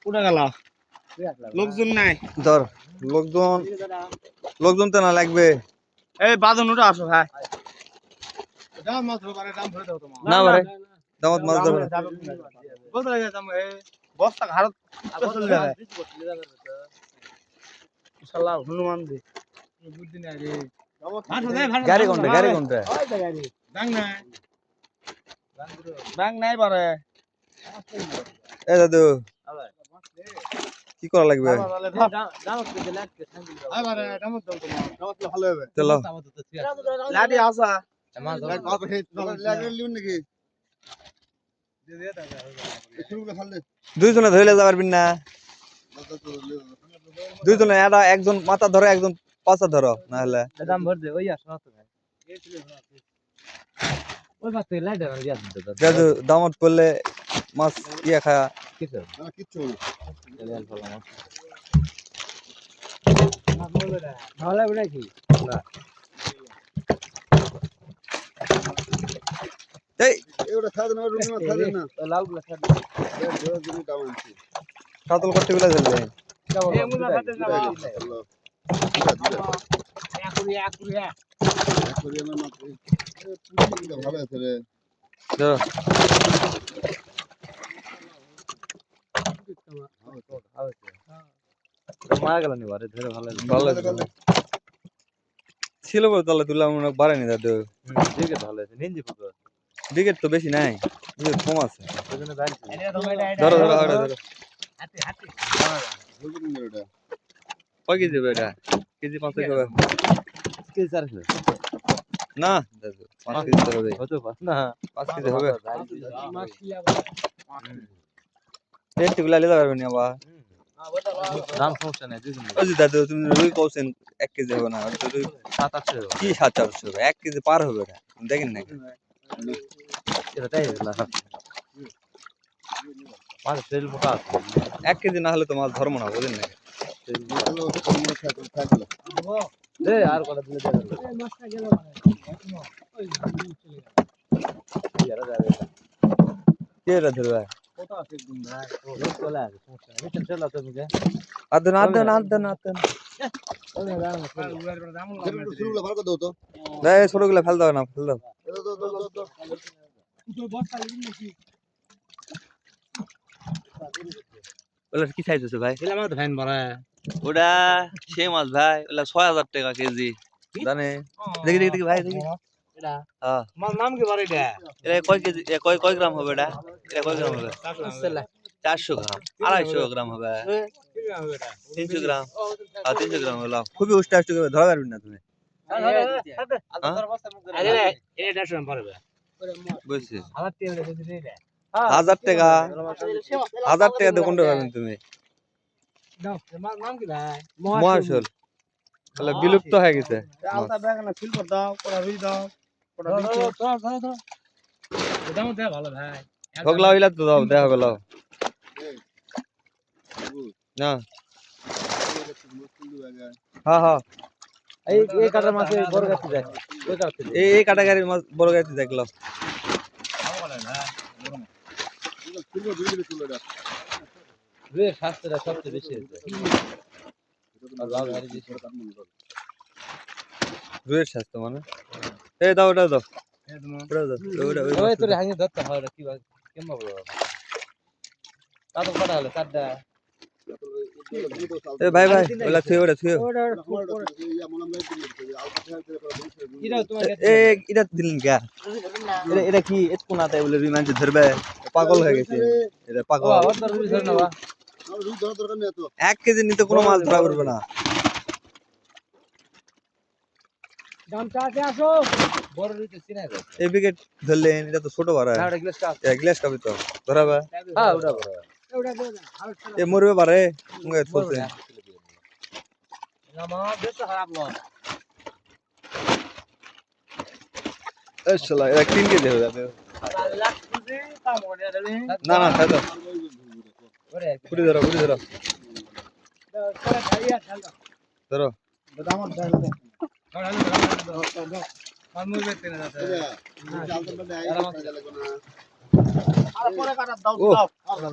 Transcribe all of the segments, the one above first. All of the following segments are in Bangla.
কোটা গেল লোকজন নাই ধর লোকজন লোকজন তো না লাগবে এই বাদন উঠে আসো ভাই না বারে দামত মাছ ধরবে বস্তা ঘাড়ত চলে যাবে শালা হনুমান দি বুদ্ধি নাই রে গাড়ি কোনটা ব্যাং নাই পারে এ দাদু কি করা লাগবে চলো লাডি আসা দুইজনে ধরে যাবার না দুইজনে একজন মাথা ধরো একজন পাছা ধরো না হলে দাম ভর দে ওই আসো তো ভাই ওই মাছ লাইট দিয়া দিতে দাদু দামত পড়লে মাছ ইয়া খায়া কিছু কিচ্ছু ভালো বলে কি এই এওটা ছাদ না রুমে ছাদ না লাল গুলা ছাড় জোরে জোরে দাম আনছি কাতল করতে গুলা চলবে এই মুনা সাথে না আল্লাহ একুরিয়া করিয়া না পুরি ভালো আছে রে ধরো মারা গেল নি বারে ধরে ভালো ভালো ছিল বলে তাহলে তুললাম বাড়ায়নি দাদু দিকে ভালো আছে নিঞ্জি পুকুর বিকেট তো বেশি নাই বিকেট কম আছে ওখানে দাঁড়িয়ে ধরো ধরো ধরো হাতে হাতে বলবো না এটা কয় কেজি হবে এটা কেজি 5 হবে কে চারছে না দাদু 5 কেজি তো হবে হতে পারে না 5 কেজি হবে মাছ কি টেস্ট গুলা নিতে পারবেন আবার দাম সমস্যা নাই দুজন ওই যে দাদু তুমি রুই কওছেন 1 কেজি হবে না ওটা রুই 7-8 কি 7-8 হবে 1 কেজি পার হবে এটা দেখেন না এটা তাই না মাছ তেল মোটা আছে 1 কেজি না হলে তো মাছ ধর্ম না বুঝেন না হলো তোমরা থাকলো দে আর কটা দিলে দে এই মাছটা গেল ওই চলে গেল কে এটা ধরবে কত আছে গুণ ভাই ও লোক চলে আসে সমস্যা নেই নিচে চলে তুমি কে আদন শুরুগুলো ভালো করে দাও তো এই ছোটগুলা ফেল দাও না ফেল দাও ওলা কি সাইজ আছে ভাই এলা মাছ ভ্যান ভরা ওটা সে মাছ ভাই ওলা 6000 টাকা কেজি জানে দেখি দেখি ভাই দেখি এটা হ্যাঁ মাছ নাম কি বারে এটা এটা কয় কেজি কয় গ্রাম হবে এটা এটা কয় গ্রাম হবে চলে 400 গ্রাম 250 গ্রাম হবে কি হবে এটা 300 গ্রাম 300 গ্রাম হলো খুবই উষ্টা করে ধরা পারবেন না তুমি আরে এটা শুন পারবে বুঝছি আমার তেলে যদি নেই রে 1000 টাকা 1000 টাকা দিয়ে কোনটা পাবেন তুমি দাও নাম কি ভাই মহাশোল তাহলে বিলুপ্ত হয়ে গেছে আলতা ব্যাগ না ফিল কর দাও কোড়া রুই দাও কোড়া বিচো ধর এটাও দে ভালো ভাই ঠকলা হইলা তো দাও দেখা গেল না হ্যাঁ হ্যাঁ এই কাটার মাছে বড় গাছে যায় ওই কাটতে এই কাটাগারির মাছ বড় গাছে দেখলো রে শাস্ত্রটা সবচেয়ে বেশি আছে রুয়ের স্বাস্থ্য মানে এই দাও ওটা দাও ওই তোরে হাঙ্গে ধরতে হয় কি কেমন বড় তাতো কটা হলো চারটা এ ভাই ভাই ওলা থুয়ে ওটা থুয়ে এ এটা দিলেন কে এটা কি এত কোনাতে বলে রুই মাছ ধরবে পাগল হয়ে গেছে এটা পাগল 1 কেজি নিতে কোনো মাছ ধরা পড়বে না দামটা আছে আসো বড় রুইতে চিনা যায় এই বিকেট ধরলেন এটা তো ছোট বড় না ওটা গ্লাস কাপ গ্লাস কাপি তো ধরাবে হ্যাঁ ওটা বড় এ মরবে পারে মুগে চলছে না মা বেশ খারাপ না এ শালা এটা 3 কেজি হয়ে যাবে না না খাই দাও পুরি ধরো ধরো আমার দাম আর পরে কাটা দাও ও, দাও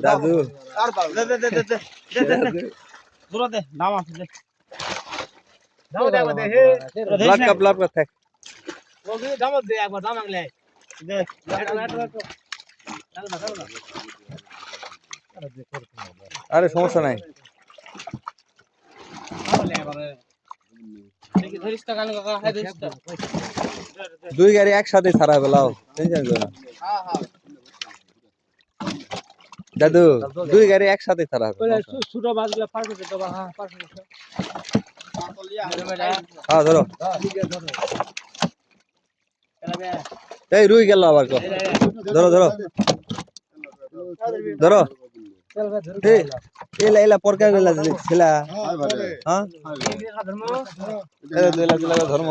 দাদু আর দাও দে দূর দে নাম আছে দে দাও দে একবার দে হে ব্লাড কাপ থাক ওকে দাম দে একবার দাম আগলে দে আরে সমস্যা নাই দেখি ধরিস টাকা কাকা হ্যাঁ ধরিস দুই গাড়ি একসাথে ছাড়া বেলাও টেনশন করো না হ্যাঁ হ্যাঁ দাদু দুই গাড়ি একসাথে ছাড়া হবে ছোট বাজগুলা পার করে দেবা হ্যাঁ পার করে হ্যাঁ ধরো এই রুই গেল আবার কো ধরো ধরো ধরো এই এলা এলা পরকা গেলা ছিলা হ্যাঁ এলা দিলা দিলা ধর্ম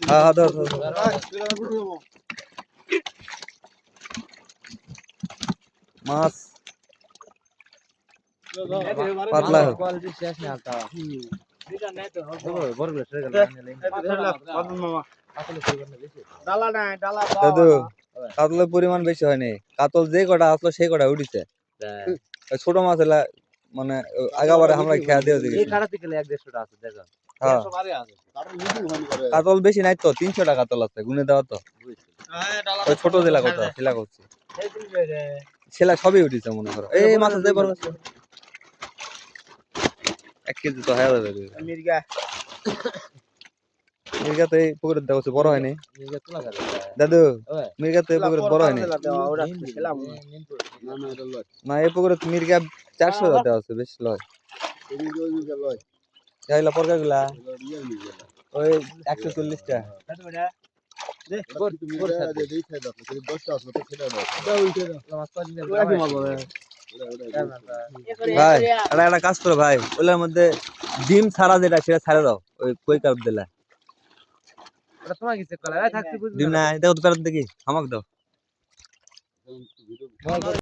হ্যাঁ হ্যাঁ ধরো মাছ পাতলা কোয়ালিটি শেষ না আলতা এটা নাই তো বড় বড় ছেড়ে গেল মামা আসলে কইবেন না বেশি ডালা নাই ডালা দাদু কাতলের পরিমাণ বেশি হয়নি কাতল যে কটা আসলো সেই কটা উঠিছে ছোট মাছ এলা মানে আগাবারে আমরা খেয়া দিয়ে দিই এই কাটাতে গেলে 1-150 টা আছে দেখো হ্যাঁ 100 বারে আছে কারণ মিটিং হয়নি করে কাতল বেশি নাই তো 300 টাকা কাতল আছে গুনে দেওয়া তো হ্যাঁ ডালা ওই ছোট জেলা কত শিলা করছি এই দিন রে শিলা সবই উঠিছে মনে করো এই মাছ যাই বড় 1 কেজি তো হয়ে যাবে মির্গা মির্গা তো এই পুকুরের দেওয়া বড় হয়নি মির্গা তোলা যাবে দাদু ওই মির্গা তো এই পুকুরের বড় হয়নি ওরা ছিলাম না না এটা লয় না এই পুকুরে মির্গা 400 টাকা দেওয়া আছে বেশি লয় এই যে ওই যে লয় যাইলা পরকা গুলা ইয়ে নিয়ে গেল ওই 140 টাকা দে তুমি যে দেই খাই দাও তুমি 10 টা আসলো তো সেটা দাও দাও উঠে দাও মাছ পাজি দাও ওরা কি মারবো ভাই একটা কাজ করো ভাই ওলার মধ্যে ডিম ছাড়া যেটা সেটা ছাড়া দাও ওই কই কাপ দিলা ওটা তোমার কিছু কলা থাকতে বুঝবি ডিম নাই দেখো তো দেখি আমাকে দাও